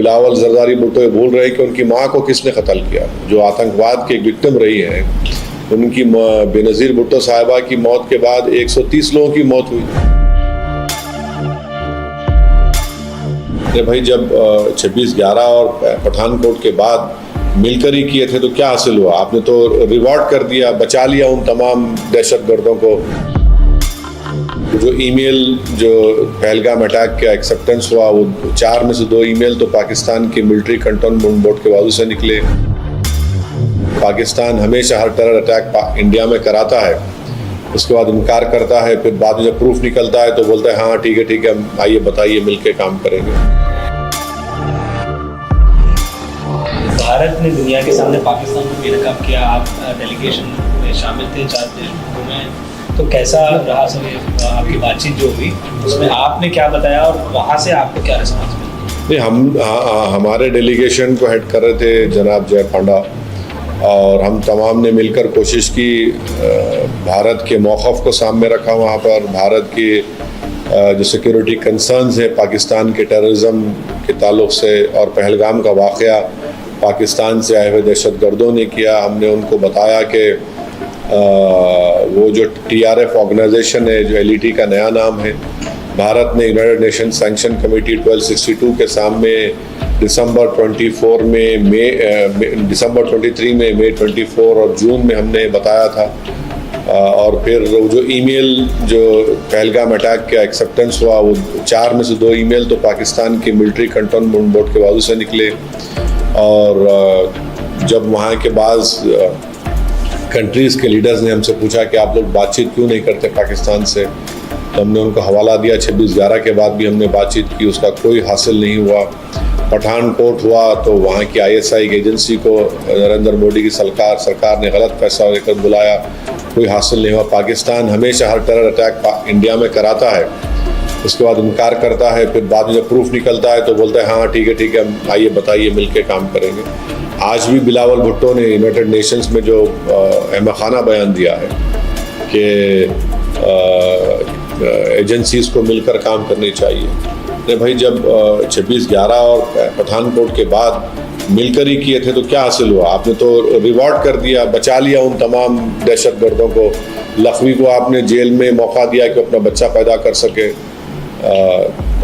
बिलावल जरदारी भुट्टो ये भूल रहे कि उनकी माँ को किसने कत्ल किया, जो आतंकवाद की एक विक्टिम रही है। उनकी बेनज़ीर भुट्टो साहिबा की मौत के बाद 130 लोगों की मौत हुई। भाई जब 26/11 और पठानकोट के बाद मिलकर ही किए थे तो क्या हासिल हुआ? आपने तो रिवॉर्ड कर दिया, बचा लिया उन तमाम दहशतगर्दों को। जो ईमेल जो पहलगाम अटैक का एक्सेप्टेंस हुआ, वो 4 में से 2 ईमेल तो पाकिस्तान के मिलिट्री कंटोनमेंट बोर्ड के बाजू से निकले। पाकिस्तान हमेशा हर टेरर अटैक इंडिया में कराता है, उसके बाद इनकार करता है, फिर बाद में जब प्रूफ निकलता है तो बोलता है हाँ ठीक है आइए बताइए, मिलके काम करेंगे। भारत ने दुनिया के सामने पाकिस्तान को बेनकाब किया। आप डेलीगेशन में शामिल थे 4 देशों में, तो कैसा रहा सर आपकी बातचीत जो हुई, उसमें आपने क्या बताया और वहाँ से आपको क्या रिस्पॉन्स मिला? नहीं, हमारे डेलीगेशन को हेड कर रहे थे जनाब जय पांडा, और हम तमाम ने मिलकर कोशिश की, भारत के मौक़िफ़ को सामने रखा वहाँ पर। भारत की जो सिक्योरिटी कंसर्न्स है पाकिस्तान के टेररिज्म के ताल्लुक़ से, और पहलगाम का वाक़या पाकिस्तान से आए हुए दहशतगर्दों ने किया। हमने उनको बताया कि वो जो TRF ऑर्गेनाइजेशन है, जो LET का नया नाम है, भारत ने यूनाइटेड नेशन सैंक्शन कमेटी 1262 के सामने दिसंबर 24 में, दिसंबर 23 में, मई 24 और जून में हमने बताया था। और फिर जो ईमेल जो पहलगाम अटैक का एक्सेप्टेंस हुआ, वो 4 में से 2 ईमेल तो पाकिस्तान के मिलिट्री कंटोनमेंट बोर्ड के बाजू से निकले। और जब वहाँ के बाज़ कंट्रीज़ के लीडर्स ने हमसे पूछा कि आप लोग बातचीत क्यों नहीं करते पाकिस्तान से, तो हमने उनको हवाला दिया। 26/11 के बाद भी हमने बातचीत की, उसका कोई हासिल नहीं हुआ। पठानकोट हुआ तो वहाँ की ISI की एजेंसी को नरेंद्र मोदी की सरकार ने गलत फैसला लेकर बुलाया, कोई हासिल नहीं हुआ। पाकिस्तान हमेशा हर टेरर अटैक इंडिया में कराता है, उसके बाद इनकार करता है, फिर बाद में जब प्रूफ निकलता है तो बोलता है हाँ ठीक है आइए बताइए, मिलके काम करेंगे। आज भी बिलावल भुट्टो ने यूनाइटेड नेशंस में जो अहमखाना बयान दिया है कि एजेंसीज़ को मिलकर काम करनी चाहिए। तो भाई जब 26/11 और पठानकोट के बाद मिलकर ही किए थे तो क्या हासिल हुआ? आपने तो रिवॉर्ड कर दिया, बचा लिया उन तमाम दहशतगर्दों को। लखवी को आपने जेल में मौका दिया कि अपना बच्चा पैदा कर सके।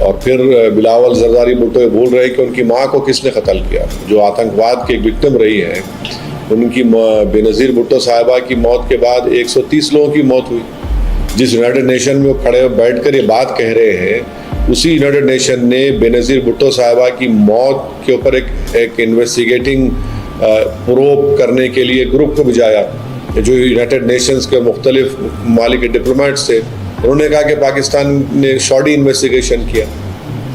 और फिर बिलावल जरदारी भुट्टो ये भूल रहे कि उनकी माँ को किसने कत्ल किया, जो आतंकवाद की एक विक्टिम रही है। उनकी बेनज़ीर भुट्टो साहिबा की मौत के बाद 130 लोगों की मौत हुई। जिस यूनाइटेड नेशन में वो खड़े बैठ कर ये बात कह रहे हैं, उसी यूनाइटेड नेशन ने बेनज़ीर भुट्टो साहिबा की मौत के ऊपर एक इन्वेस्टिगेटिंग प्रोब करने के लिए ग्रुप को भिजाया, जो यूनाइटेड नेशंस के मुख्तलिफ ममालिक के डिप्लोमेट्स थे। उन्होंने कहा कि पाकिस्तान ने शॉडी इन्वेस्टिगेशन किया।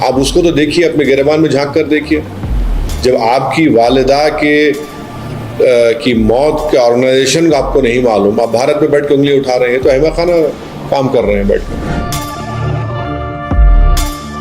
आप उसको तो देखिए, अपने गिरबान में झांक कर देखिए। जब आपकी वालिदा की मौत के ऑर्गेनाइजेशन का आपको नहीं मालूम, आप भारत में बैठ कर उंगली उठा रहे हैं, तो अहमखाना काम कर रहे हैं बैठ कर।